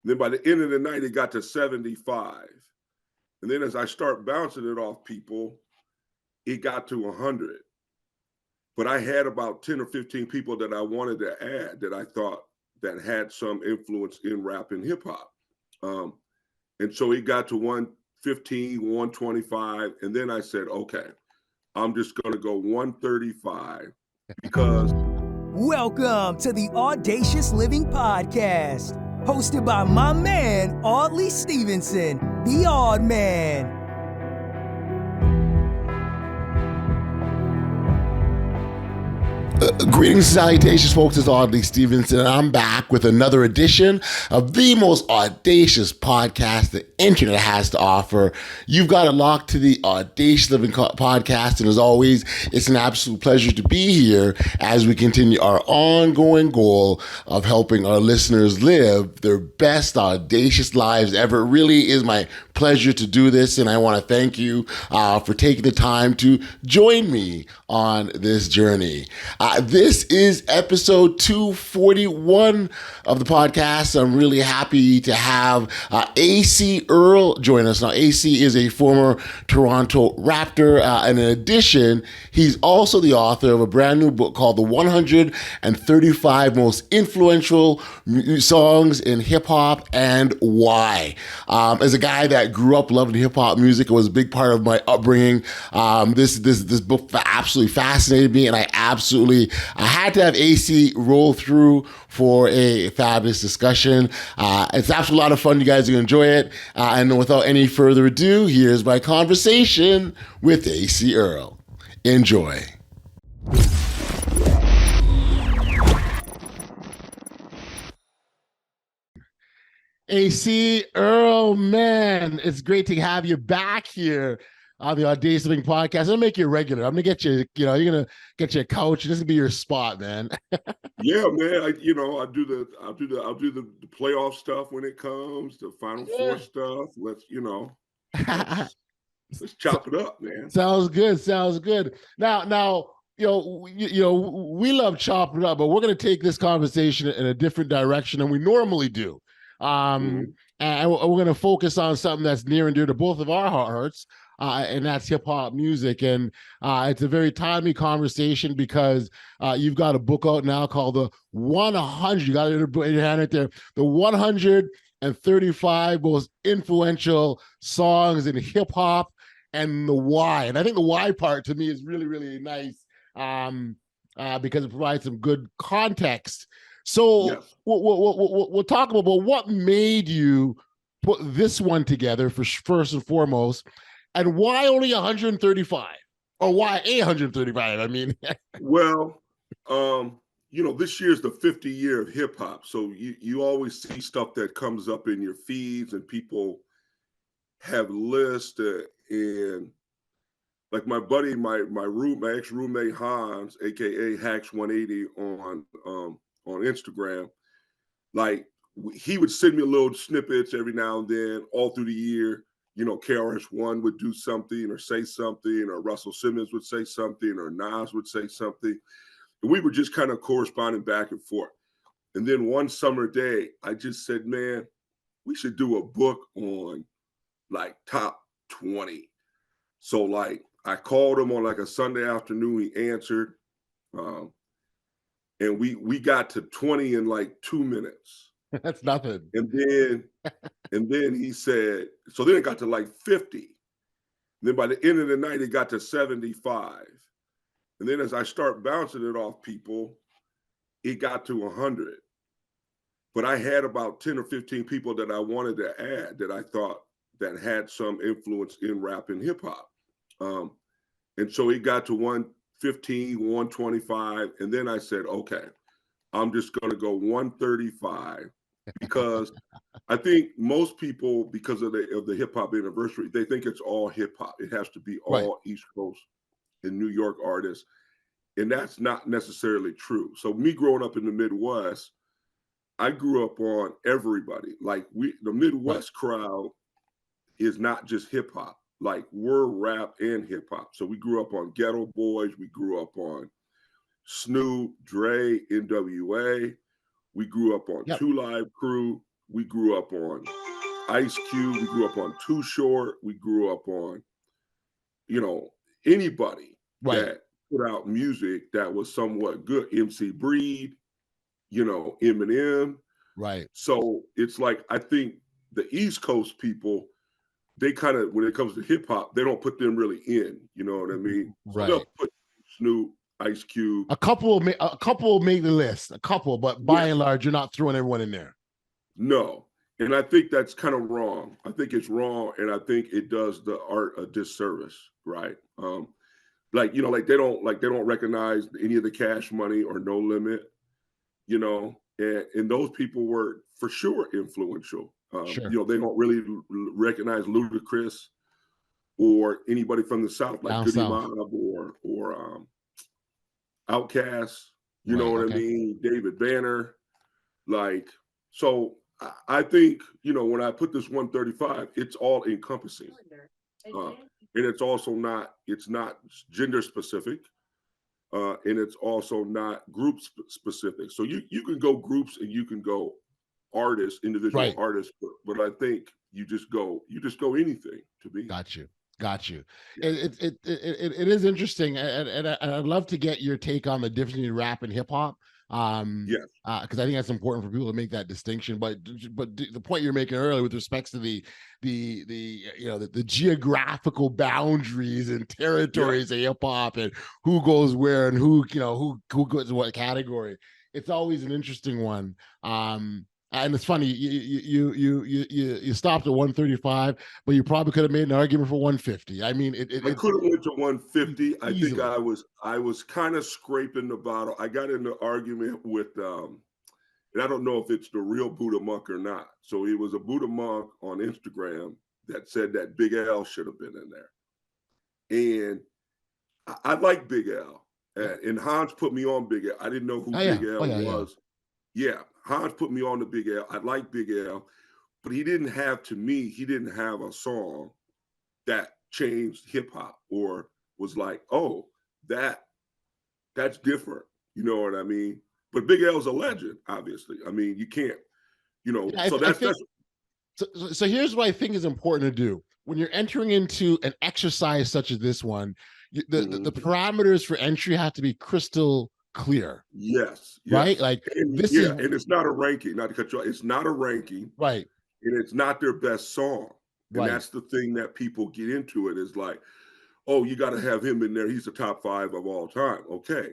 And then by the end of the night, it got to 75. And then as I start bouncing it off people, it got to 100. But I had about 10 or 15 people that I wanted to add that I thought that had some influence in rap and hip hop. And so it got to 115, 125. And then I said, okay, I'm just going to go 135 because. Welcome to the Audacious Living Podcast, hosted by my man, Audley Stevenson, the Odd Man. Greetings and salutations, folks. It's Audley Stevenson, and I'm back with another edition of the most audacious podcast the internet has to offer. You've got it locked to the Audacious Living Podcast, and as always, it's an absolute pleasure to be here as we continue our ongoing goal of helping our listeners live their best audacious lives ever. It really is my pleasure to do this, and I want to thank you for taking the time to join me on this journey. This is episode 241 of the podcast. I'm really happy to have Acie Earl join us. Now, Acie is a former Toronto Raptor, and in addition, he's also the author of a brand new book called The 135 Most Influential Songs in Hip-Hop and Why. As a guy that grew up loving hip-hop music, it was a big part of my upbringing. This book absolutely fascinated me, and I had to have Acie roll through for a fabulous discussion. It's absolutely a lot of fun. You guys are going to enjoy it. And without any further ado, here's my conversation with Acie Earl. Enjoy. Acie Earl, man, it's great to have you back here on the Audacious Living Podcast. I'm gonna make you a regular. I'm gonna get you, you're gonna get you a couch. This is gonna be your spot, man. Yeah, man. I'll do the playoff stuff when it comes, the Final Four stuff. Let's chop it up, man. Sounds good. Now, we love chopping it up, but we're gonna take this conversation in a different direction than we normally do. And we're gonna focus on something that's near and dear to both of our hearts. And that's hip-hop music. And it's a very timely conversation because you've got a book out now called The 100, you got it in your hand right there, The 135 Most Influential Songs in Hip-Hop and the Why. And I think the why part to me is really, really nice because it provides some good context. So yes. We'll talk about what made you put this one together first and foremost. And why only 135? Or why 135? I mean, well, this year's the 50 year of hip hop. So you always see stuff that comes up in your feeds and people have lists and like my buddy, my ex roommate Hans, aka Haks 180 on Instagram, like he would send me little snippets every now and then all through the year. KRS-One would do something or say something, or Russell Simmons would say something, or Nas would say something. And we were just kind of corresponding back and forth. And then one summer day, I just said, man, we should do a book on like top 20. So like I called him on like a Sunday afternoon, he answered. And we got to 20 in like 2 minutes. That's nothing. And then he said, so then it got to like 50. And then by the end of the night, it got to 75. And then as I start bouncing it off people, it got to 100. But I had about 10 or 15 people that I wanted to add that I thought that had some influence in rap and hip hop. And so it got to 115, 125. And then I said, okay, I'm just going to go 135 because I think most people, because of the hip hop anniversary, they think it's all hip hop. It has to be all right. East Coast and New York artists. And that's not necessarily true. So me growing up in the Midwest, I grew up on everybody. Like the Midwest crowd is not just hip hop. Like we're rap and hip hop. So we grew up on Ghetto Boys. We grew up on Snoop, Dre, NWA. We grew up on Two Live Crew. we grew up on Ice Cube, we grew up on Too Short, we grew up on, you know, anybody Right. that put out music that was somewhat good. MC Breed, you know, Eminem. Right. So it's like, I think the East Coast people, they kind of, when it comes to hip hop, they don't put them really in, you know what I mean? So Right. they'll put Snoop, Ice Cube. A couple made the list, a couple, but by Yeah. and large, you're not throwing everyone in there. No. And I think that's kind of wrong. I think it's wrong. And I think it does the art a disservice, right? Like, you know, like they don't recognize any of the Cash Money or No Limit, you know, and those people were for sure influential. Sure. You know, they don't really recognize Ludacris or anybody from the South like Down Goody south. Mob or Outkast, you know Right. what I Okay. mean? David Banner, like, so I think, you know, when I put this 135, it's all encompassing. And it's also not, it's not gender specific. And it's also not group specific. So you can go groups and you can go artists, individual Right. artists, but I think you just go anything to me. Got you. Got you. Yeah. It is interesting, and I'd love to get your take on the difference between rap and hip hop. Yes. Because I think that's important for people to make that distinction. But the point you're making earlier with respects to the you know the geographical boundaries and territories of hip hop and who goes where and who you know who goes in what category, it's always an interesting one. And it's funny, you stopped at 135, but you probably could have made an argument for 150. I mean, I could have went to 150. I think easily. I was kind of scraping the bottom. I got in an argument with and I don't know if it's the real Buddha Monk or not. So it was a Buddha Monk on Instagram that said that Big L should have been in there. And I like Big L. And Hans put me on Big L. I didn't know who Big L was. Yeah, Hans put me on to Big L. I like Big L, but he didn't have a song that changed hip hop or was like, oh, that's different. You know what I mean? But Big L's a legend, obviously. I mean, you can't, you know, Yeah, so that's so here's what I think is important to do when you're entering into an exercise such as this one. The parameters for entry have to be crystal clear. Yes. Right? Like and it's not a ranking, not to cut you off. It's not a ranking. Right. And it's not their best song. And Right. that's the thing that people get into it is like, oh, you got to have him in there. He's the top 5 of all time. Okay.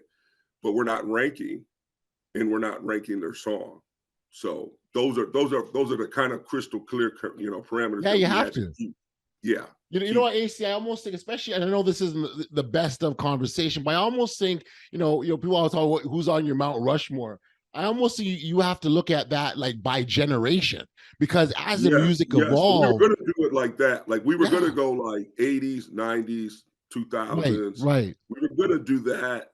But we're not ranking, and we're not ranking their song. So those are the kind of crystal clear, you know, parameters. Yeah, you have to. Yeah. You know what, Acie, I almost think, especially, and I know this isn't the best of conversation, but I almost think, you know, people always talk about who's on your Mount Rushmore. I almost think you have to look at that like by generation, because as the music evolved, we were going to do it like that. Like we were going to go like 80s, 90s, 2000s. Right. We were going to do that.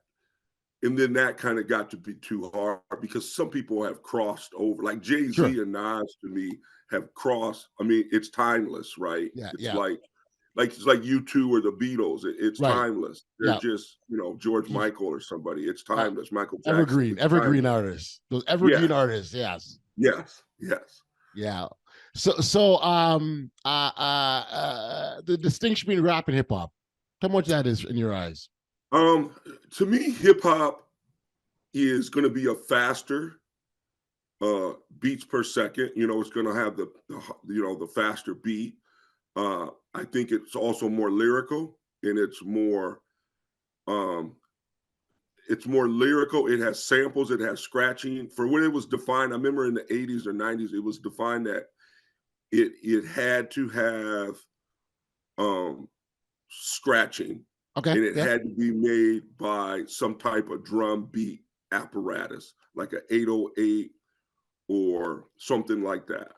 And then that kind of got to be too hard because some people have crossed over. Like Jay-Z and Nas to me have crossed. I mean, it's timeless, right? Yeah, it's like U2 or the Beatles. It's timeless. They're just, you know, George Michael or somebody. It's timeless. Michael Jackson. Evergreen artists. Those evergreen artists. Yes. Yeah. So the distinction between rap and hip hop, how much that is in your eyes? To me, hip hop is going to be a faster beats per second. You know, it's going to have the faster beat. I think it's also more lyrical, and it's more lyrical. It has samples. It has scratching. For when it was defined, I remember in the 80s or 90s, it was defined that it had to have scratching. Okay. And it had to be made by some type of drum beat apparatus, like an 808 or something like that.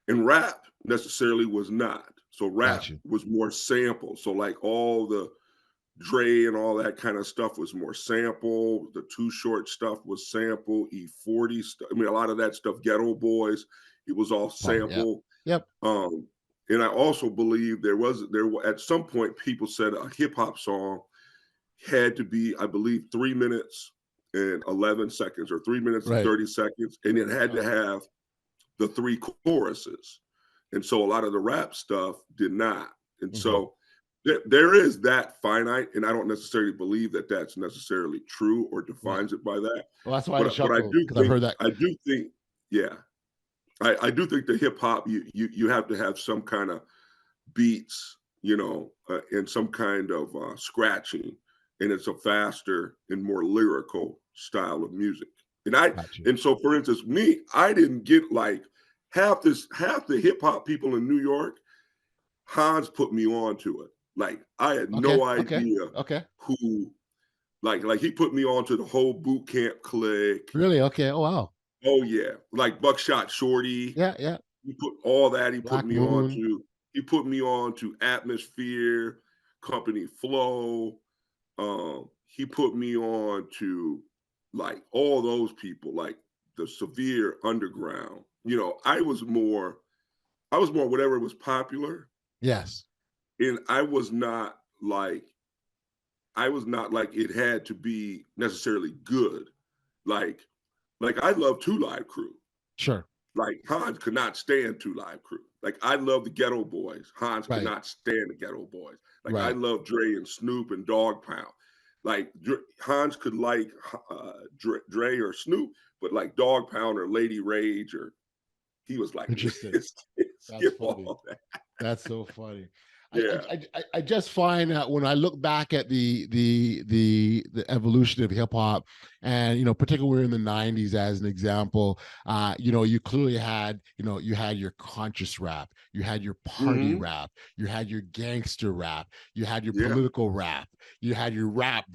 And rap necessarily was not. So rap was more sample. So like all the Dre and all that kind of stuff was more sample. The Too Short stuff was sample. E40 stuff. I mean, a lot of that stuff, Ghetto Boys, it was all sample. Yep. And I also believe there at some point people said a hip hop song had to be, I believe, 3 minutes and 11 seconds or 3 minutes and 30 seconds. And it had to have the 3 choruses. And so a lot of the rap stuff did not. And so there is that finite, and I don't necessarily believe that that's necessarily true or defines it by that. Well, that's why I But I chuckle, do because I've think, heard that. yeah, I do think the hip hop, you have to have some kind of beats, and some kind of scratching, and it's a faster and more lyrical style of music. And so, for instance, I didn't get like half the hip hop people in New York. Hans put me on to it. Like I had no idea who, like he put me on to the whole boot camp clique. Really? Okay. Oh wow. Oh yeah, like Buckshot Shorty. Yeah. He put all that. He Black put me Moon. on to. He put me on to Atmosphere, Company Flow. He put me on to like all those people, like the Severe Underground. I was more whatever was popular. Yes. And I was not like it had to be necessarily good. Like I love Two Live Crew. Sure. Like Hans could not stand Two Live Crew. Like I love the Ghetto Boys. Hans could not stand the Ghetto Boys. Like I love Dre and Snoop and Dog Pound. Like Hans could like Dre or Snoop, but like Dog Pound or Lady Rage, or he was like, interesting. That's funny. That's so funny. Yeah. I just find that when I look back at the evolution of hip hop, and particularly in the 90s as an example, you clearly had, you had your conscious rap, you had your party rap, you had your gangster rap, you had your political rap, you had your rap.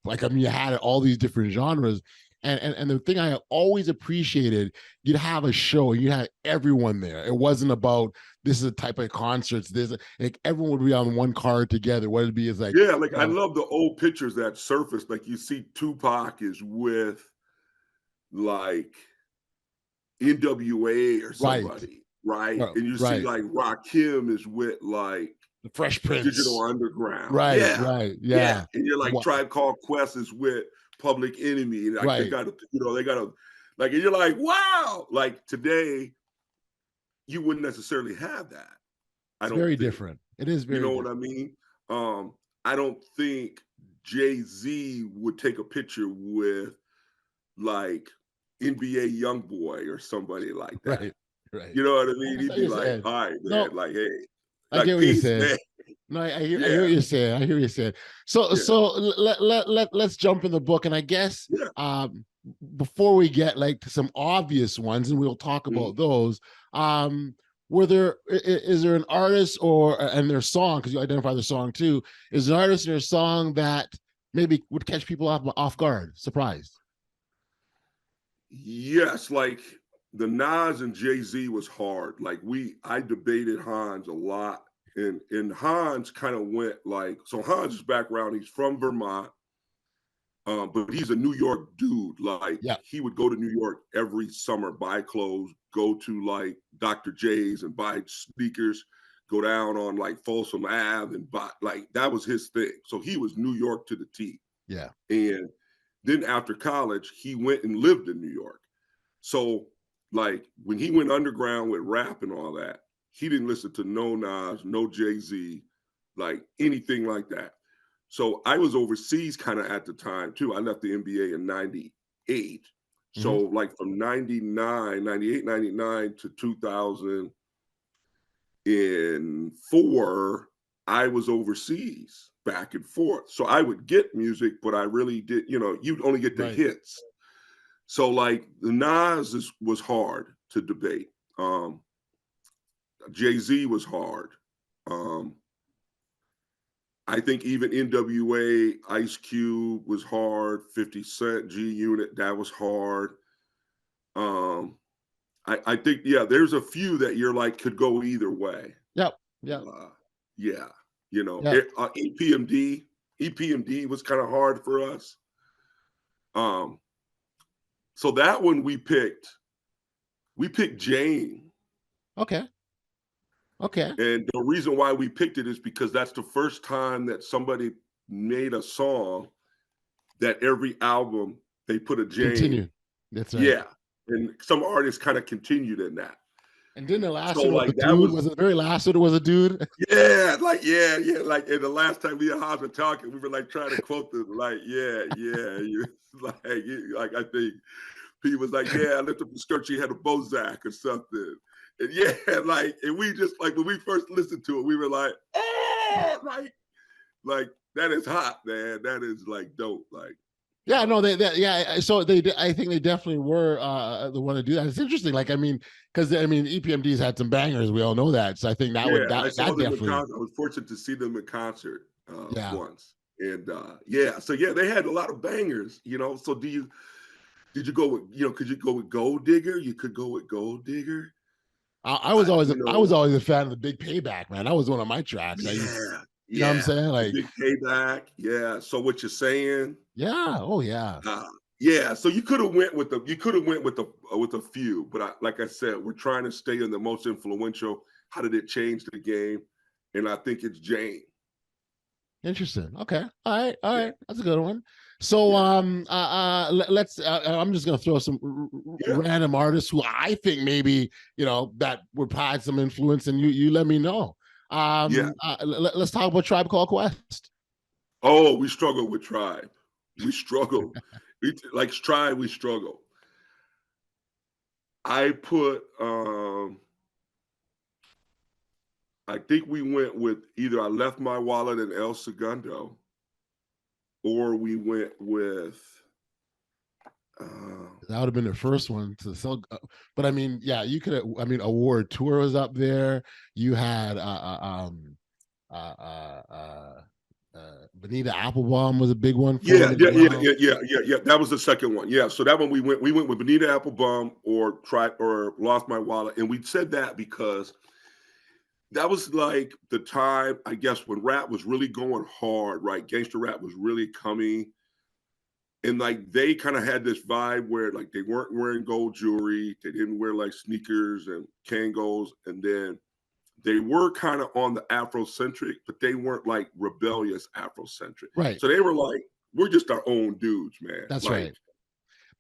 Like, I mean, you had all these different genres. And the thing I always appreciated, you'd have a show and you had everyone there. It wasn't about this is a type of concerts. Like everyone would be on one card together. What it'd be is like, I love the old pictures that surfaced. Like you see Tupac is with like NWA or somebody, right? And you see like Rakim is with like the Fresh Prince, Digital Underground, right? And you're like Tribe Called Quest is with Public Enemy, and like they got to, like, and you're like, wow, like today, you wouldn't necessarily have that. It's very different. It is very. You know what I mean? I don't think Jay-Z would take a picture with like NBA YoungBoy or somebody like that. Right. You know what I mean? He'd be like, all right, man, like, hey. I get what you're saying. No, I hear what you're saying. I hear what you're saying. So let's jump in the book, and I guess before we get like to some obvious ones, and we'll talk about those. Is there an artist and their song, because you identify the song too? Is an artist or a song that maybe would catch people off guard, surprised? Yes, like the Nas and Jay-Z was hard. Like I debated Hans a lot, and Hans kind of went like, so Hans' background, he's from Vermont, but he's a New York dude. Like he would go to New York every summer, buy clothes, go to like Dr. J's and buy sneakers, go down on like Folsom Ave and buy, like that was his thing. So he was New York to the T. Yeah. And then after college, he went and lived in New York. So like when he went underground with rap and all that, he didn't listen to no Nas, no Jay-Z, like anything like that. So I was overseas kind of at the time too. I left the NBA in 98. So like from 98, 99 to 2004, I was overseas back and forth. So I would get music, but I really did, you'd only get the hits. So like the Nas was hard to debate. Jay-Z was hard. I think even NWA, Ice Cube was hard. 50 Cent, G-Unit, that was hard. I think, there's a few that you're like could go either way. Yep. EPMD was kind of hard for us. So that one we picked Jane. Okay. And the reason why we picked it is because that's the first time that somebody made a song that every album they put a Jane. Continue. That's right. Yeah. And some artists kind of continued in that. And didn't the last So one was like a that dude? was Was it the very last one was a dude? yeah. Like and the last time me and Hans were talking, we were like trying to quote the like, you like I think he was like, yeah, I lift up the skirt, she had a Bozak or something. And yeah, like, and we just like when we first listened to it, we were like, oh, like that is hot, man. That is like dope. Like, Yeah, no, yeah. So I think they definitely were the one to do that. It's interesting, like I mean, because I mean, EPMD's had some bangers. We all know that. So I think that would yeah, I saw that them in definitely, concert. I was fortunate to see them in concert yeah. once. And yeah, so yeah, they had a lot of bangers, you know. So did you go with, you know, could you go with Gold Digger? You could go with Gold Digger. I was always You I was know, always a fan of the Big Payback, man. That was one of my tracks. I used, yeah, you know what I'm yeah. saying? The Like, Big Payback. Yeah. So what you're saying? yeah, oh yeah. Uh, yeah. So you could have went with with a few, but like I said, we're trying to stay in the most influential. How did it change the game? And I think it's Jane. Interesting. Okay. All Yeah. right. That's a good one. So Yeah. let's I'm just gonna throw some Yeah. random artists who I think maybe, you know, that would provide some influence, and you let me know. Yeah. Let's talk about Tribe Called Quest. Oh, we struggle with Tribe. We struggle. Like Tribe, we struggle. I put I think we went with either I Left My Wallet in El Segundo, or we went with uh, That would have been the first one to sell. But I mean, yeah, you could have. I mean, Award Tour was up there. You had uh, uh, uh, Bonita Applebaum was a big one for yeah, them as yeah, yeah, well. yeah, yeah. That was the second one. Yeah. So that one we went with Bonita Applebaum or Try or Lost My Wallet. And we said that because that was like the time, I guess, when rap was really going hard, right? Gangster rap was really coming. And like they kind of had this vibe where like they weren't wearing gold jewelry, they didn't wear like sneakers and Kangos, and then they were kind of on the Afrocentric, but they weren't like rebellious Afrocentric. Right. So they were like, we're just our own dudes, man. That's right.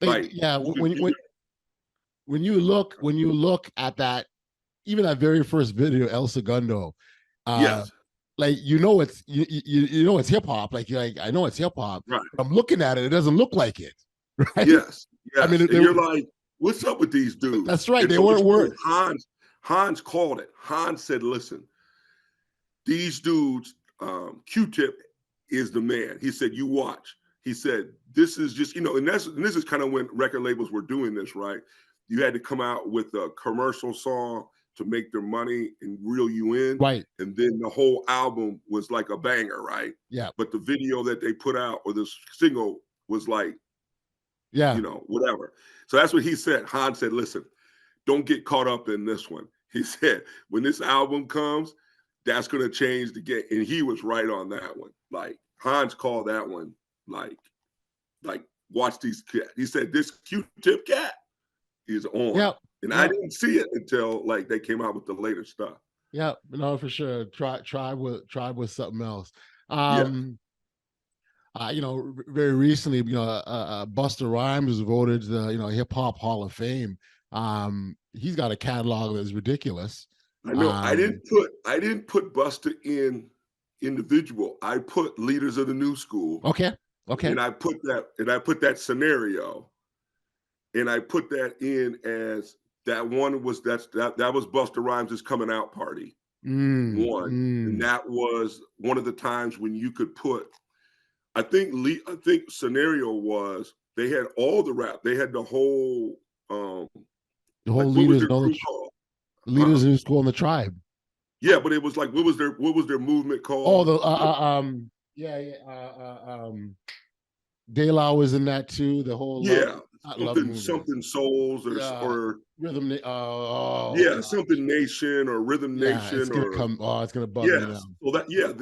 They Like yeah. When you look at that, even that very first video, El Segundo, uh, yes, like you know it's you know it's hip hop. Like you're like I know it's hip hop, right, but I'm looking at it, it doesn't look like it, right? yes, I yes. mean, And you're like, what's up with these dudes? that's right. And They so weren't what's funny, worth. Hans called it. Hans said, listen, these dudes, Q-Tip is the man. He said, you watch. He said, this is just, you know, and this is kind of when record labels were doing this, right? You had to come out with a commercial song to make their money and reel you in. Right. And then the whole album was like a banger, right? Yeah. But the video that they put out or the single was like, Yeah. you know, whatever. So that's what he said. Hans said, listen, don't get caught up in this one. He said, when this album comes, that's going to change the game. And he was right on that one. Like Hans called that one, like watch these cats. He said, this Q-Tip cat is on. Yep. And I didn't see it until like they came out with the later stuff. Yeah, no, for sure. Tribe was something else. Yeah. You know, very recently, you know, Busta Rhymes was voted, you know, Hip Hop Hall of Fame. He's got a catalog that's ridiculous. I know. I didn't put Busta in individual. I put Leaders of the New School. Okay. And I put that scenario, and I put that in as that one was that was Busta Rhymes' coming out party. And that was one of the times when you could put. I think scenario was they had all the rap. They had the whole like, Leaders of the School and the Tribe. Yeah, but it was like what was their movement called? Oh, De La was in that too. The whole something souls or rhythm. Something nation or rhythm nation. It's gonna come. Oh, it's gonna bug me now.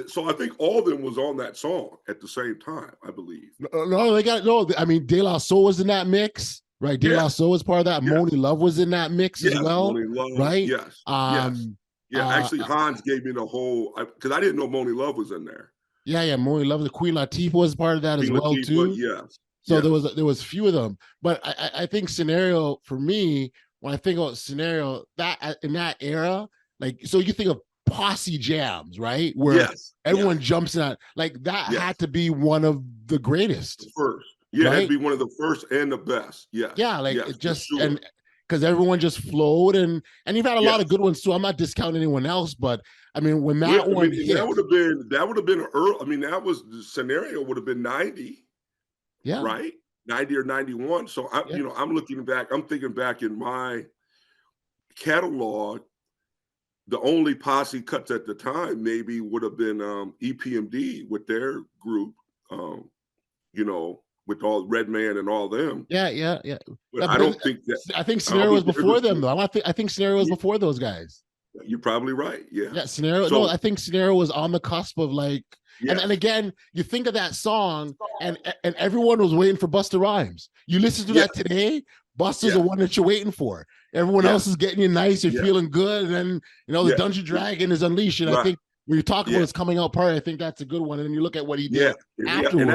So I think all of them was on that song at the same time. I believe. No, they got no. I mean, De La Soul was in that mix, right? De La Soul was part of that. Yes. Moni Love was in that mix as well, right? Yes. Actually, Hans gave me the whole because I didn't know Moni Love was in there. Yeah, Moni Love. The Queen Latifah was part of that as well too. Yes. So there was few of them, but I think scenario for me when I think about scenario that in that era, like, so you think of posse jams, right? Where Yes. everyone jumps in that, like that had to be one of the greatest, First. Yeah, right? that'd be one of the first and the best. Yes. Yeah, like Yes, it for just, sure. and because everyone just flowed, and you've had a lot Yes. of good ones too. I'm not discounting anyone else, but I mean, when Well, that I one mean, and hit, that would have been early. I mean, that was the scenario would have been 90, yeah, right? 90 or 91. So I'm, yeah, I'm looking back, I'm thinking back in my catalog, the only posse cuts at the time maybe would have been EPMD with their group, um, with all Redman and all them. yeah. But I But then don't think that I think I'll Scenario be was before them though. I think Scenario was you- before those guys. you're probably right. Yeah. Yeah, Scenario. No, So I think Scenario was on the cusp of like, and yes, again, you think of that song, and everyone was waiting for Busta Rhymes. You listen to yes, that today, Busta's the yes, one that you're waiting for. Everyone else yes, is getting you nice, you're yes, feeling good, and then the yes, Dungeon Dragon is unleashed. And I right, think when you talk about yeah, his coming out party, I think that's a good one. And then you look at what he yeah, did and afterwards.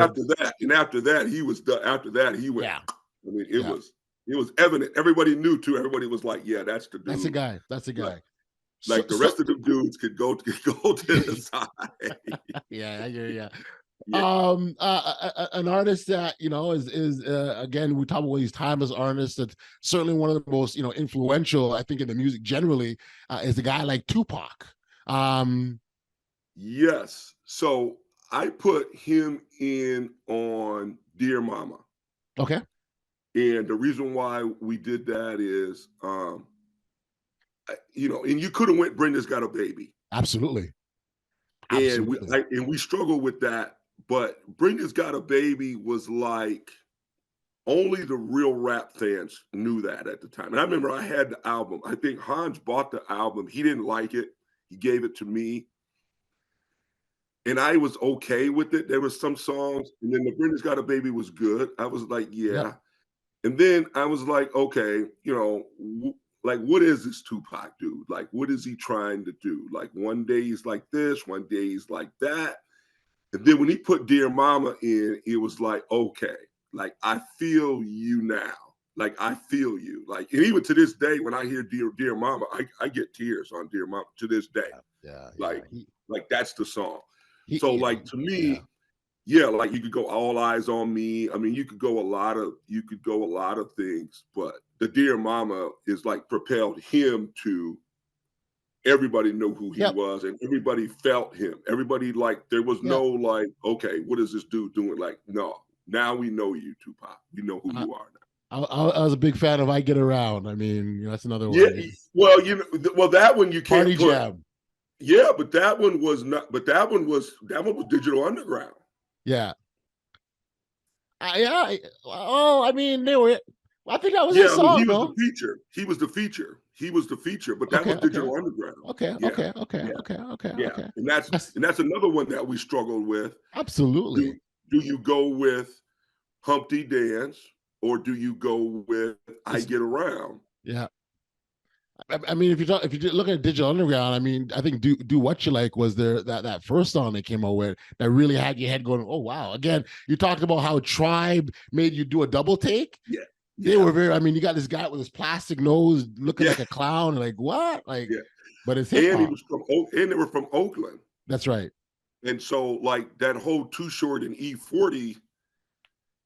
after that, he was done. After that, he went. Yeah, I mean, yeah, it was evident. Everybody knew too. Everybody was like, "Yeah, that's the that's a dude." guy. That's a Like, guy. So, like the rest of the dudes could go to the side. yeah, I hear you. Yeah, An artist that is again, we talk about these timeless artists, that's certainly one of the most influential, I think, in the music generally, is a guy like Tupac. yes. So I put him in on Dear Mama. Okay, And the reason why we did that is, and you could have went Brenda's Got a Baby, absolutely, and absolutely. we struggle with that. But Brenda's Got a Baby was like only the real rap fans knew that at the time. And I remember I had the album. I think Hans bought the album. He didn't like it. He gave it to me, and I was okay with it. There were some songs, and then the Brenda's Got a Baby was good. I was like, Yep. yeah. And then I was like, okay, like what is this Tupac dude? Like, what is he trying to do? Like one day he's like this, one day he's like that. And then when he put Dear Mama in, it was like, okay, like I feel you now. Like I feel you. Like, and even to this day, when I hear Dear Mama, I get tears on Dear Mama to this day. Yeah, Like, that's the song. he, So he- like to yeah, me, yeah, like you could go All Eyes on Me. I mean, you could go a lot of things, but the Dear Mama is like propelled him to everybody knew who he yep. was and everybody felt him. Everybody like there was Yeah. no like, okay, what is this dude doing? Like, no, now we know you, Tupac. We know who you are now. I was a big fan of I Get Around. I mean, that's another Yeah, one. well, that one you can't Party put. Jam. Yeah, but that one was not. But that one was Digital Underground. Yeah. I mean, they were. I think that was Yeah, his I mean, song, he was though. the feature. He was the feature, but that Okay, was Digital Underground. okay, Yeah, okay, okay, yeah, okay, okay, yeah. okay. And that's another one that we struggled with. Absolutely. Do you go with Humpty Dance or do you go with I Get Around? Yeah. I mean, if you look at Digital Underground, I mean, I think Do What You Like was that first song they came out with that really had your head going, oh wow. Again, you talked about how Tribe made you do a double take. Yeah. They were very, I mean, you got this guy with his plastic nose looking like a clown, like what? Like, Yeah. but it's hip And hop. they were from Oakland. That's right. And so like that whole Too Short and E40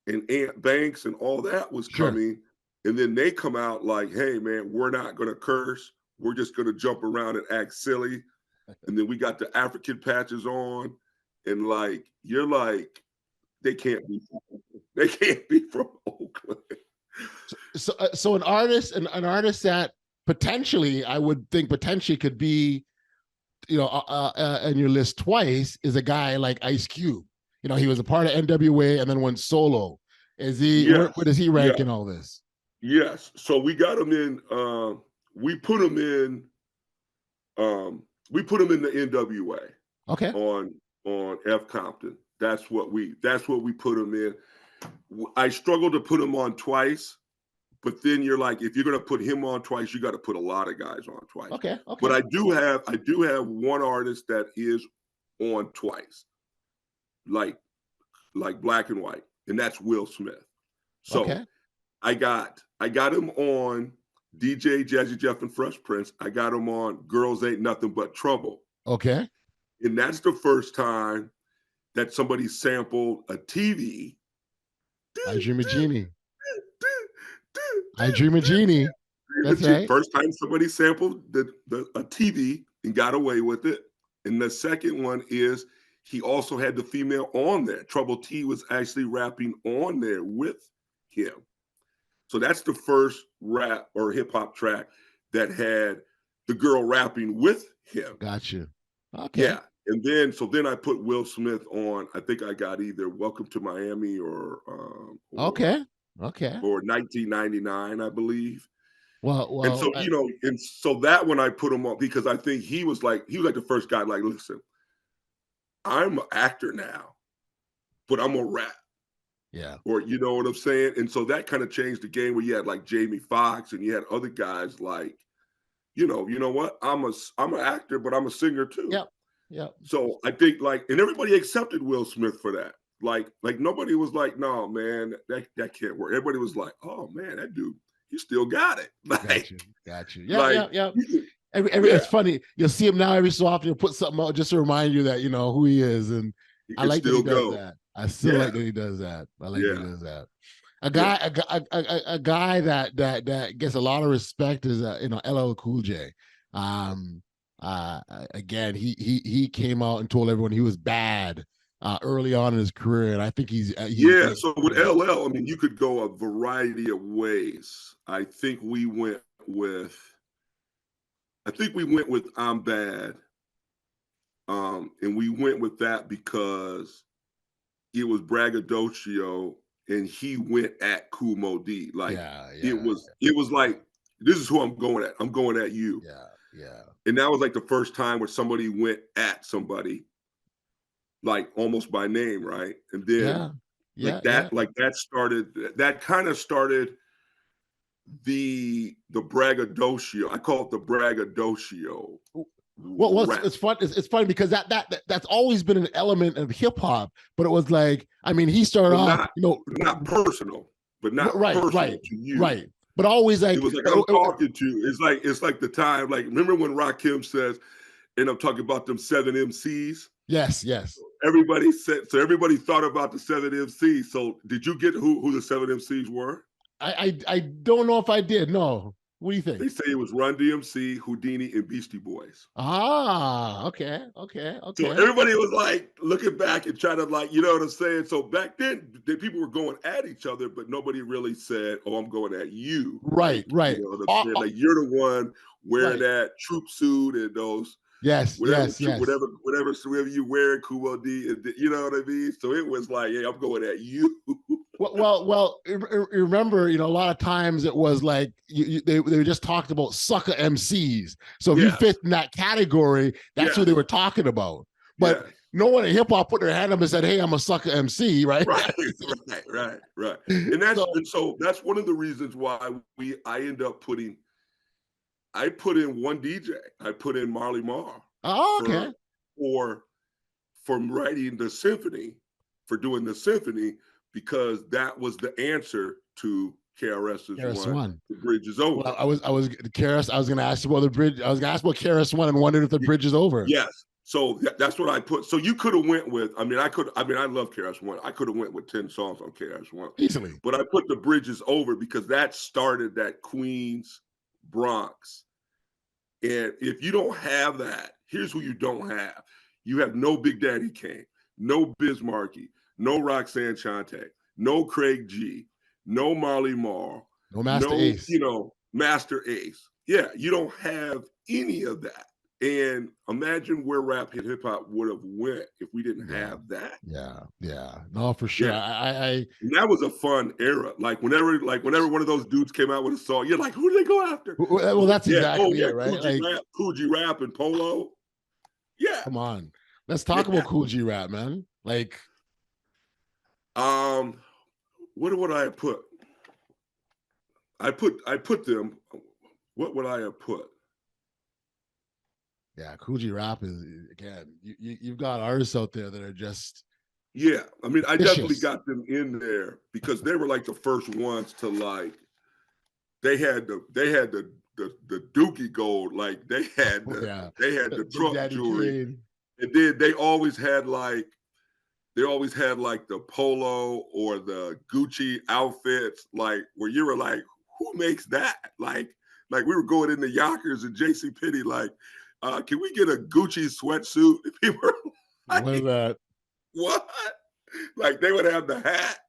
and Ant Banks and all that was coming. And then they come out like, hey, man, we're not going to curse. We're just going to jump around and act silly. And then we got the African patches on. And like, you're like, they can't be from Oakland. So an artist that potentially, I would think potentially could be, in your list twice is a guy like Ice Cube. He was a part of NWA and then went solo. Is he, Yes. where does he rank in all this? Yes. So we got him in, we put him in the NWA. Okay. On F Compton. That's what we put him in. I struggled to put him on twice, but then you're like, if you're gonna put him on twice, you got to put a lot of guys on twice. Okay. But I do have one artist that is on twice, like Black and White, and that's Will Smith. So I got him on DJ Jazzy Jeff and Fresh Prince. I got them on Girls Ain't Nothing But Trouble. Okay. And that's the first time that somebody sampled a TV. I Dream a Genie. I Dream a Genie. That's right. First time somebody sampled a TV and got away with it. And the second one is he also had the female on there. Trouble T was actually rapping on there with him. So that's the first rap or hip hop track that had the girl rapping with him. Gotcha. Okay. Yeah. And then I put Will Smith on. I think I got either Welcome to Miami or okay. Or 1999, I believe. Well, and so and so that one I put him on because I think he was like the first guy. Like, listen, I'm an actor now, but I'm a rap. Yeah. Or you know what I'm saying? And so that kind of changed the game where you had like Jamie Foxx and you had other guys like, you know what? I'm an actor, but I'm a singer too. Yep. So I think and everybody accepted Will Smith for that. Like nobody was like, no, man, that can't work. Everybody was like, oh man, that dude, he still got it. Like, got you. Yeah. It's funny. You'll see him now every so often. You'll put something out just to remind you that you know who he is, and I like that he does that. I still like that he does that. I like that he does that. A guy that gets a lot of respect is LL Cool J. Again, he came out and told everyone he was bad early on in his career, and I think he's so with LL, I mean, you could go a variety of ways. I think we went with I'm Bad, and we went with that because it was braggadocio, and he went at Kool Moe Dee. Like it was like, this is who I'm going at. I'm going at you. Yeah. And that was like the first time where somebody went at somebody, like almost by name, right? And then that kind of started the braggadocio. I call it the braggadocio. Well, it's fun. It's funny because that's always been an element of hip hop, but it was like, I mean, he started off, not personal, but not personal to you. Right. But always like, it was like, I'm talking to you. It's like the time, like, remember when Rakim says, and I'm talking about them 7 MCs? Yes. Everybody thought about the 7 MCs. So did you get who the 7 MCs were? I don't know if I did. No. What do you think? They say it was Run DMC, Houdini, and Beastie Boys. Okay. So everybody was like looking back and trying to, like, you know what I'm saying? So back then, people were going at each other, but nobody really said, oh, I'm going at you. Right. You know what I'm saying? Like, you're the one wearing that troop suit and those. Whatever you wear, Kool Moe Dee, you know what I mean? So it was like, hey, I'm going at you. Well, remember, a lot of times it was like they just talked about sucker MCs. So if you fit in that category, that's who they were talking about. But no one in hip hop put their hand up and said, hey, I'm a sucker MC, right? Right. And so that's one of the reasons why I put in one DJ. I put in Marley Marl. Oh, okay. For writing the symphony, for doing the symphony, because that was the answer to KRS's one. The Bridge Is Over. Well, I was KRS. I was going to ask you about the bridge. I was going to ask about KRS One and wondered if the bridge is over. Yes. So that's what I put. So you could have went with. I love KRS One. I could have went with 10 songs on KRS One easily. But I put the Bridge Is Over because that started that Queens Bronx. And if you don't have that, here's who you don't have. You have no Big Daddy Kane, no Biz Markie, no Roxanne Shante, no Craig G, no Marley Marl, no Master Ace. Master Ace. Yeah, you don't have any of that. And imagine where rap and hip hop would have went if we didn't have that. Yeah. No, for sure. And that was a fun era. Like whenever one of those dudes came out with a song, you're like, who do they go after? Well, that's exactly it, right? Kool G Rap and Polo. Yeah. Come on. Let's talk about Kool G Rap, man. Like, what would I have put? I put them. What would I have put? Yeah, Kool G Rap is, again, you've got artists out there that are just. Yeah, I mean, I definitely got them in there because they were like the first ones to like the Dookie gold, like they had the Big Trump Daddy jewelry, Kane. and then they always had like the polo or the Gucci outfits, like where you were like, who makes that? Like we were going into Yonkers and JCPenney, like, can we get a Gucci sweatsuit? And people were like, What is that? what? Like they would have the hat,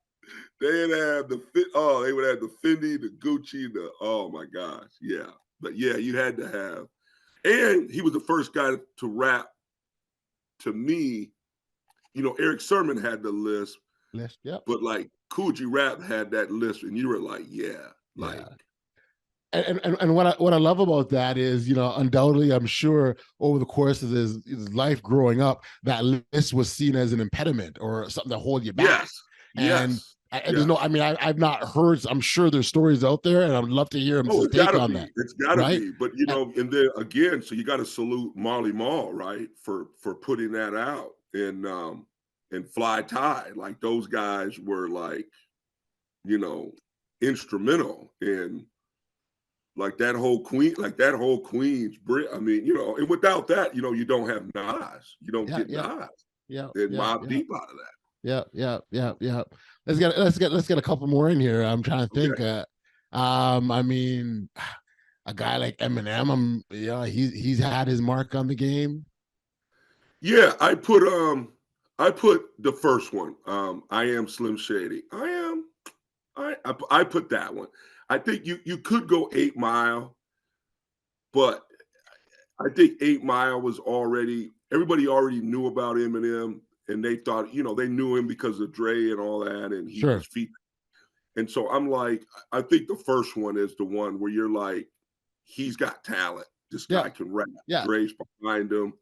they'd have the fit. Oh, they would have the Fendi, the Gucci, oh my gosh, yeah. But yeah, you had to have. And he was the first guy to rap to me. You know, Eric Sermon had the list, Yep. but like Coogee Rap had that list, and you were like, yeah, like. Yeah. And what I love about that is, you know, undoubtedly, I'm sure over the course of his life growing up, that list was seen as an impediment or something to hold you back. And there's no, I mean, I've not heard. I'm sure there's stories out there, and I'd love to hear him It's take gotta on be. that. It's gotta right? be. But you know, and then again, so you got to salute Marley Marl, right, for putting that out, and Fly Tie. Like those guys were like, you know, instrumental in like that whole Queens Brit. I mean, you know, and without that, you know, you don't have Nas. You don't get Nas. And Mobb Deep out of that. Yeah. Let's get a couple more in here. I'm trying to think. Okay. I mean, a guy like Eminem, he's had his mark on the game. Yeah, I put the first one. I Am Slim Shady. I put that one. I think you could go 8 Mile, but I think 8 Mile was everybody already knew about Eminem, and they thought, you know, they knew him because of Dre and all that, and he was featured. And so I'm like, I think the first one is the one where you're like, he's got talent. This guy can rap. Dre's behind him.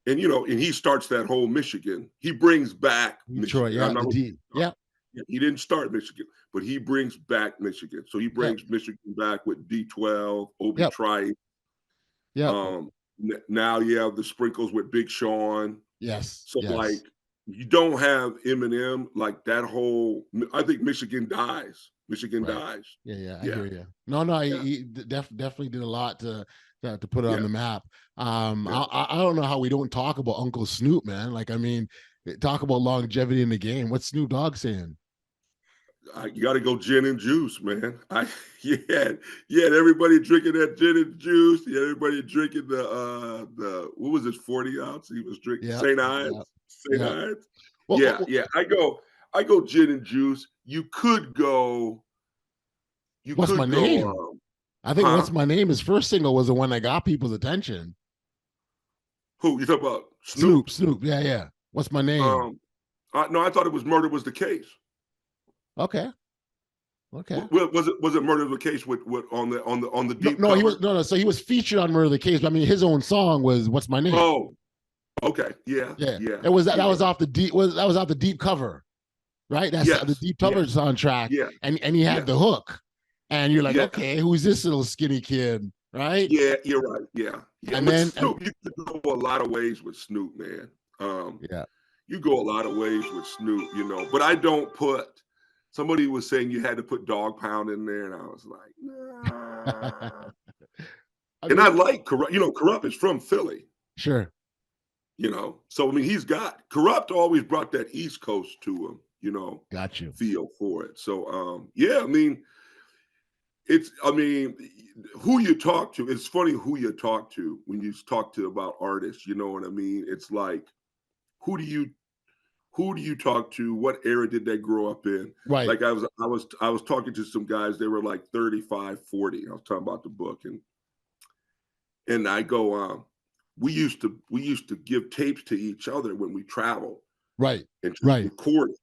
And, you know, and he starts that whole Michigan. He brings back Michigan. He didn't start Michigan, but he brings back Michigan. So he brings Michigan back with D12, Obi Trice. Now you have the sprinkles with Big Sean. So like, you don't have Eminem, like that whole. I think Michigan dies. Dies. Yeah, I hear you. No, he definitely did a lot to put it on the map. I don't know how we don't talk about Uncle Snoop, man. Like, I mean, talk about longevity in the game. What's Snoop Dogg saying? You got to go gin and juice, man. You had everybody drinking that gin and juice. You had everybody drinking the what was it, 40 ounce? He was drinking St. Ives. St. Ives. I go gin and juice. You could go. What's my name? I think What's My Name, his first single was the one that got people's attention. Who you talk about? Snoop. Yeah. What's My Name? No, I thought it was Murder Was the Case. Okay. Was it Murder Was the Case with on the deep? No, cover? So he was featured on Murder the Case. But I mean, his own song was "What's My Name." Oh, okay, yeah. It was that was off the deep off the deep cover, right? That's the deep cover soundtrack. Yeah, and he had the hook, and you're like, okay, who's this little skinny kid, right? Yeah, you're right. Yeah. And then Snoop, you could go a lot of ways with Snoop, man. You go a lot of ways with Snoop, you know, but I don't put. Somebody was saying you had to put Dog Pound in there, and I was like, nah. And I like Corrupt. You know, Corrupt is from Philly. Sure. You know, so I mean, he's got Corrupt always brought that East Coast to him. You know, got you feel for it. So, I mean, who you talk to. It's funny who you talk to when you talk to about artists. You know what I mean? It's like, who do you talk to? What era did they grow up in? Right. Like I was talking to some guys, they were like 35, 40. I was talking about the book, and I go, we used to give tapes to each other when we traveled. Right. And record it.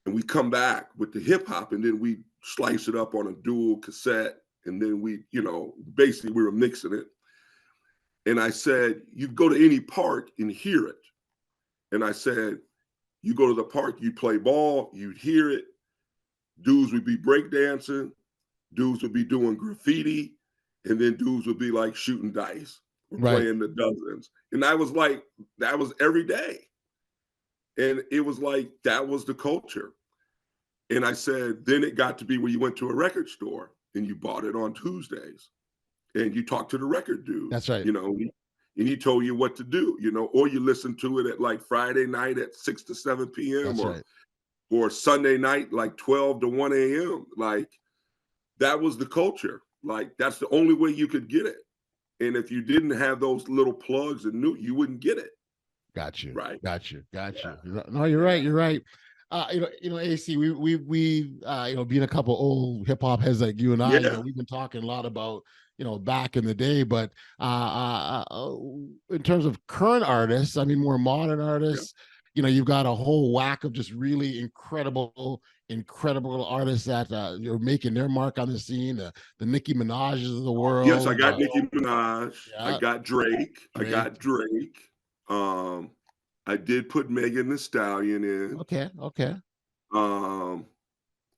And we come back with the hip hop, and then we slice it up on a dual cassette, and then we, you know, basically we were mixing it. And I said, you go to any park and hear it. And I said, you go to the park, you play ball, you'd hear it. Dudes would be breakdancing, dudes would be doing graffiti, and then dudes would be like shooting dice or playing the dozens. And I was like, that was every day. And it was like, that was the culture. And I said, then it got to be where you went to a record store and you bought it on Tuesdays, and you talked to the record dude. That's right. You know, and he told you what to do. You know, or you listen to it at like Friday night at 6 to 7 p.m. That's or Sunday night like 12 to 1 a.m. Like that was the culture. Like that's the only way you could get it. And if you didn't have those little plugs and you wouldn't get it. Got you. Right. Got you. No, you're right. You're right. Acie, being a couple old hip hop heads like you and I, we've been talking a lot about, back in the day, but in terms of current artists, I mean, more modern artists, you've got a whole whack of just really incredible artists that are making their mark on the scene. The Nicki Minaj's of the world. Yes, I got Nicki Minaj. I got Drake. I got Drake. I did put Megan Thee Stallion in. Okay.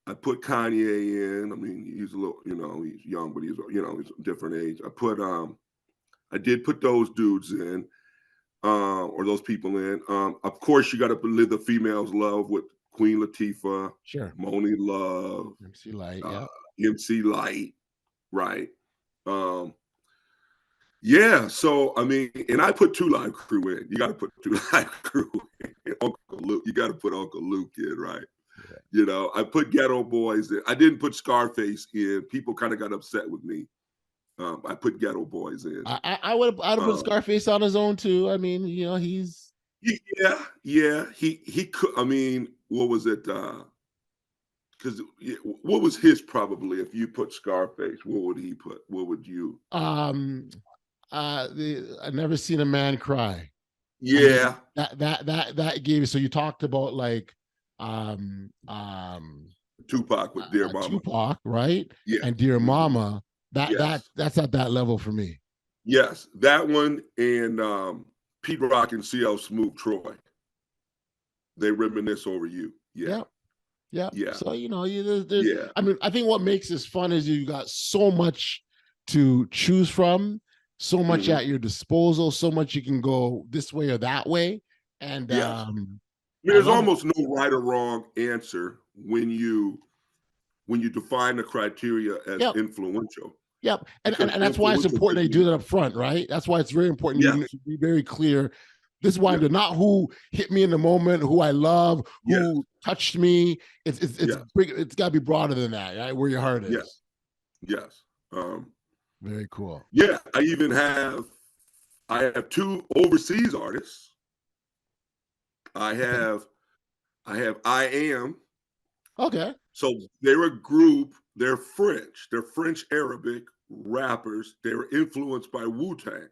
I put Kanye in. I mean, he's a little, he's young, but he's a different age. I did put those dudes in, or those people in. Of course, you got to live the females' love with Queen Latifah, sure, Moni Love, MC Light, MC Light, right? Yeah, so I mean, and I put 2 Live Crew in. You got to put 2 Live Crew in. Uncle Luke, you got to put Uncle Luke in, right? Yeah. I put Ghetto Boys in. I didn't put Scarface in. People kind of got upset with me. I put Ghetto Boys in. I'd have put Scarface on his own too. I mean, he's he could. I mean, what was it? Because what was his probably? If you put Scarface, what would he put? What would you? I've never seen a man cry. Yeah, I mean, that gave you. So you talked about like Tupac with Dear Mama. Tupac, right? Yeah, and Dear Mama. That's at that level for me. Yes, that one and Pete Rock and CL Smooth Troy. They reminisce over you. Yeah. So there's I mean, I think what makes this fun is you got so much to choose from, so much at your disposal, so much you can go this way or that way, and there's almost no right or wrong answer when you define the criteria as influential. Yep, and that's why it's important that you do that up front, right? That's why it's very important you need to be very clear. This is why I'm not who hit me in the moment, who I love, who touched me. It's got to be broader than that, right? Where your heart is. Yes. Very cool. Yeah, I have 2 overseas artists. I have I Am. Okay. So they're a group. They're French. They're French Arabic rappers. They were influenced by Wu-Tang.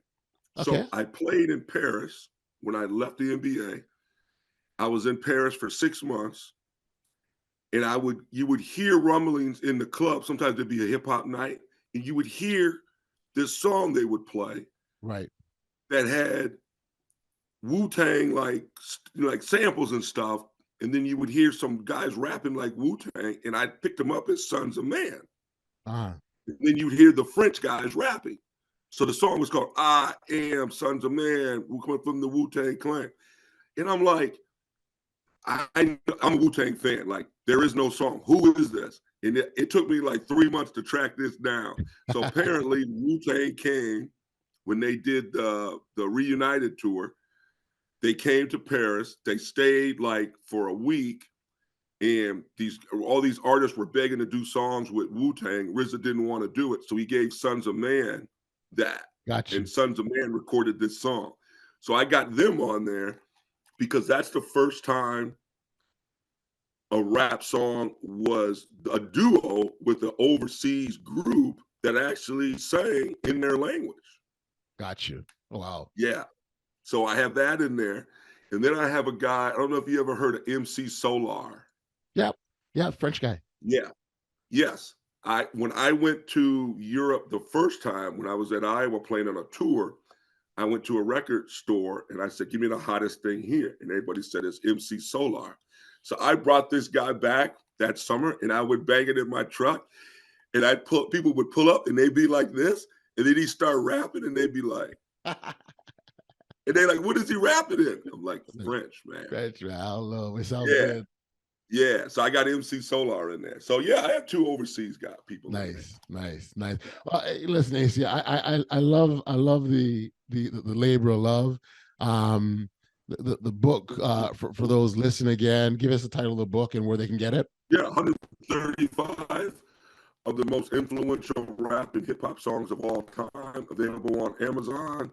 Okay. So I played in Paris when I left the NBA. I was in Paris for 6 months, and you would hear rumblings in the club. Sometimes there'd be a hip hop night, and you would hear this song they would play, right, that had Wu-Tang like samples and stuff. And then you would hear some guys rapping like Wu-Tang, and I picked them up as Sons of Man. And then you'd hear the French guys rapping. So the song was called I Am Sons of Man. We're coming from the Wu-Tang Clan. And I'm like, I'm a Wu-Tang fan. Like, there is no song. Who is this? And it took me like 3 months to track this down. So apparently Wu-Tang came when they did the Reunited tour. They came to Paris. They stayed like for a week, and all these artists were begging to do songs with Wu-Tang. RZA didn't want to do it, so he gave Sons of Man that. Gotcha. And Sons of Man recorded this song. So I got them on there because that's the first time a rap song was a duo with an overseas group that actually sang in their language. Got you. Wow. Yeah. So I have that in there. And then I have a guy, I don't know if you ever heard of MC Solar. Yep. Yeah, French guy. Yeah. Yes. When I went to Europe the first time, when I was at Iowa playing on a tour, I went to a record store and I said, give me the hottest thing here. And everybody said it's MC Solar. So I brought this guy back that summer and I would bang it in my truck. And people would pull up and they'd be like this. And then he'd start rapping and they'd be like, and they're like, what is he rapping in? I'm like, French, man. French, man. I don't know. It sounds good. Yeah, so I got MC Solar in there. So yeah, I have 2 overseas people. Nice. Well, hey, listen, Acie, I love the labor of love. The book for those listening again. Give us the title of the book and where they can get it. Yeah, 135 of the most influential rap and hip hop songs of all time, available on Amazon.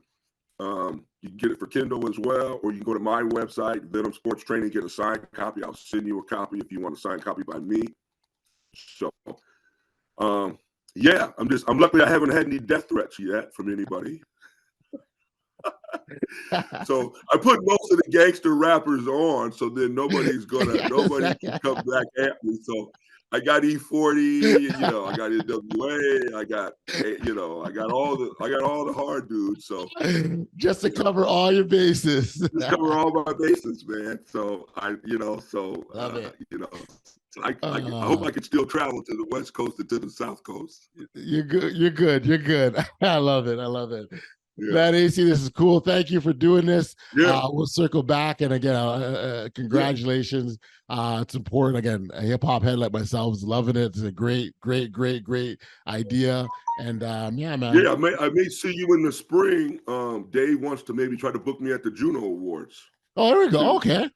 You can get it for Kindle as well, or you can go to my website, Venom Sports Training, get a signed copy. I'll send you a copy if you want a signed copy by me. So, yeah, I'm lucky I haven't had any death threats yet from anybody. So I put most of the gangster rappers on, so then nobody can come back at me. So I got E40, I got NWA, I got all the hard dudes. So just to cover all your bases. Just cover all my bases, man. So I hope I can still travel to the West Coast and to the South Coast. You're good. I love it. Yeah. Man, Acie, this is cool. Thank you for doing this. Yeah. We'll circle back. And again, congratulations. It's important. Again, a hip hop head like myself is loving it. It's a great idea. And yeah, man. Yeah, I may see you in the spring. Dave wants to maybe try to book me at the Juno Awards. Oh, there we go. Okay.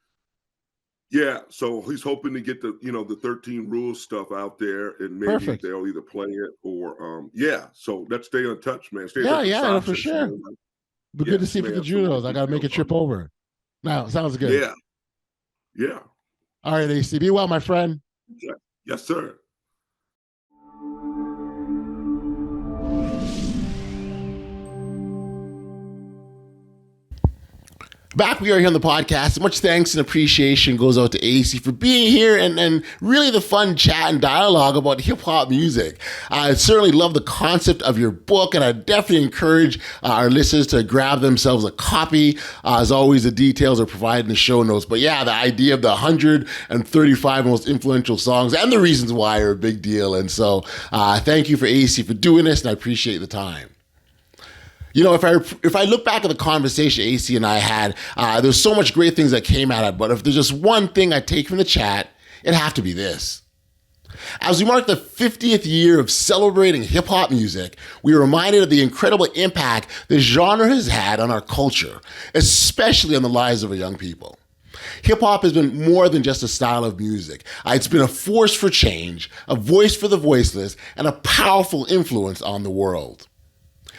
Yeah, so he's hoping to get the 13 Rules stuff out there, and maybe Perfect. They'll either play it or so let's stay in touch, man. Yeah, for sure. But good to see you for the Junos. I gotta make a trip over. Now, sounds good. Yeah. All right, Acie, be well, my friend. Yeah. Yes, sir. Back we are here on the podcast. Much thanks and appreciation goes out to Acie for being here and really the fun chat and dialogue about hip-hop music. I certainly love the concept of your book, and I definitely encourage our listeners to grab themselves a copy. As always, the details are provided in the show notes. But yeah, the idea of the 135 most influential songs and the reasons why are a big deal. And so thank you for Acie for doing this, and I appreciate the time. If I look back at the conversation Acie and I had, there's so much great things that came out of it, but if there's just one thing I take from the chat, it'd have to be this. As we mark the 50th year of celebrating hip-hop music, we are reminded of the incredible impact this genre has had on our culture, especially on the lives of our young people. Hip-hop has been more than just a style of music. It's been a force for change, a voice for the voiceless, and a powerful influence on the world.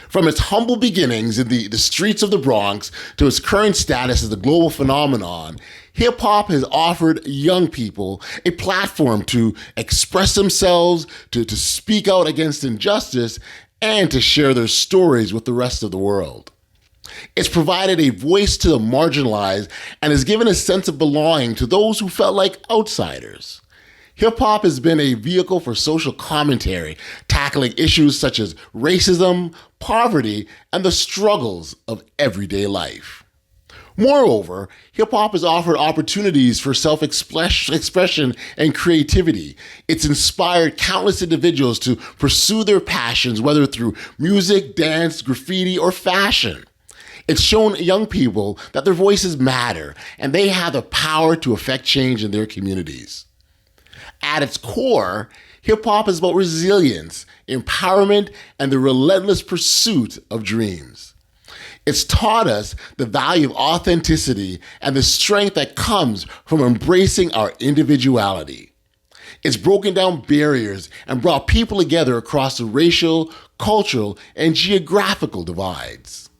From its humble beginnings in the streets of the Bronx to its current status as a global phenomenon, hip-hop has offered young people a platform to express themselves, to speak out against injustice, and to share their stories with the rest of the world. It's provided a voice to the marginalized and has given a sense of belonging to those who felt like outsiders. Hip-hop has been a vehicle for social commentary, tackling issues such as racism, poverty, and the struggles of everyday life. Moreover, hip-hop has offered opportunities for self-expression and creativity. It's inspired countless individuals to pursue their passions, whether through music, dance, graffiti, or fashion. It's shown young people that their voices matter, and they have the power to affect change in their communities. At its core, hip-hop is about resilience, empowerment, and the relentless pursuit of dreams. It's taught us the value of authenticity and the strength that comes from embracing our individuality. It's broken down barriers and brought people together across the racial, cultural, and geographical divides.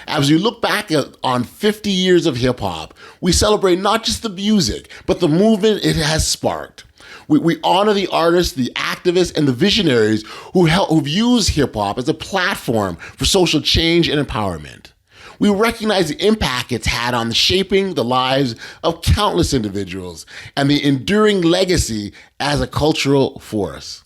As we look back on 50 years of hip-hop, we celebrate not just the music, but the movement it has sparked. We honor the artists, the activists, and the visionaries who've used hip-hop as a platform for social change and empowerment. We recognize the impact it's had on shaping the lives of countless individuals and the enduring legacy as a cultural force.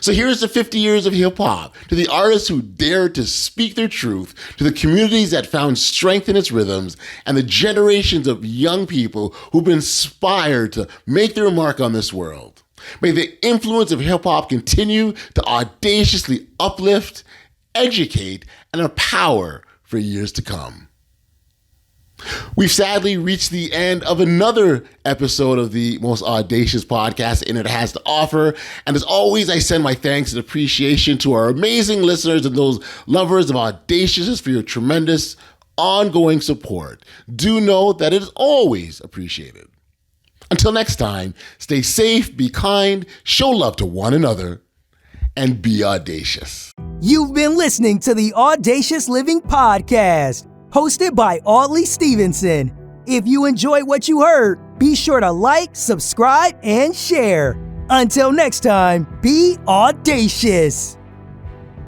So here's the 50 years of hip-hop, to the artists who dared to speak their truth, to the communities that found strength in its rhythms, and the generations of young people who've been inspired to make their mark on this world. May the influence of hip-hop continue to audaciously uplift, educate, and empower for years to come. We've sadly reached the end of another episode of the most audacious podcast the internet has to offer. And as always, I send my thanks and appreciation to our amazing listeners and those lovers of Audacious for your tremendous ongoing support. Do know that it is always appreciated. Until next time, stay safe, be kind, show love to one another, and be audacious. You've been listening to the Audacious Living Podcast, hosted by Acie Stevenson. If you enjoyed what you heard, be sure to like, subscribe, and share. Until next time, be audacious.